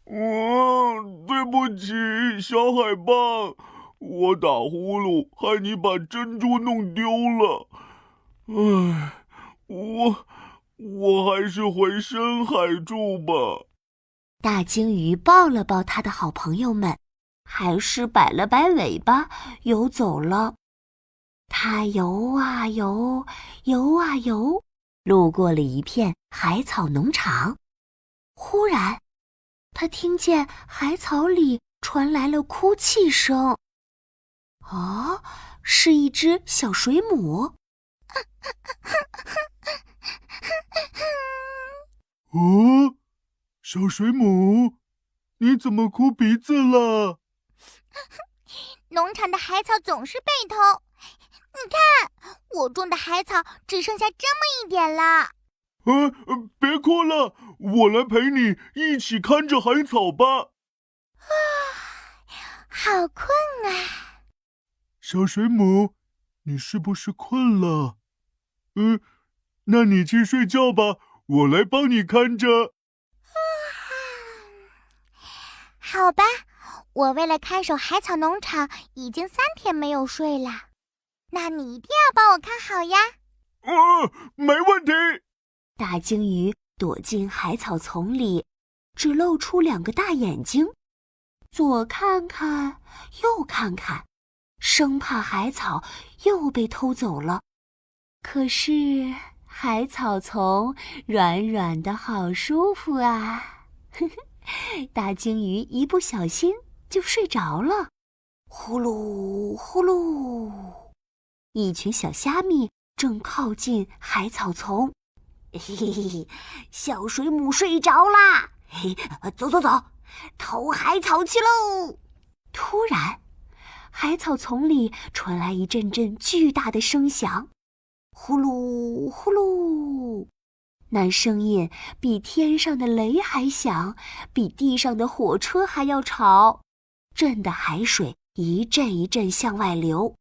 对不起，小海豹，我打呼噜，害你把珍珠弄丢了。唉，我还是回深海住吧。大鲸鱼抱了抱他的好朋友们，还是摆了摆尾巴游走了。他游啊游，游啊游，路过了一片海草农场。忽然，他听见海草里传来了哭泣声。哦，是一只小水母。哦，小水母，你怎么哭鼻子了？农场的海草总是被偷，你看，我种的海草只剩下这么一点了。别哭了，我来陪你一起看着海草吧。好困啊！小水母，你是不是困了？那你去睡觉吧，我来帮你看着。好吧，我为了看守海草农场，已经3天没有睡了。那你一定要帮我看好呀。没问题。大鲸鱼躲进海草丛里，只露出2个大眼睛，左看看，右看看，生怕海草又被偷走了。可是海草丛软软的，好舒服啊！大鲸鱼一不小心就睡着了。呼噜呼噜，一群小虾米正靠近海草丛。嘿嘿嘿，小水母睡着啦！嘿，走走走，偷海草去喽！突然，海草丛里传来一阵阵巨大的声响，呼噜呼噜，那声音比天上的雷还响，比地上的火车还要吵，震得海水一阵一阵向外流。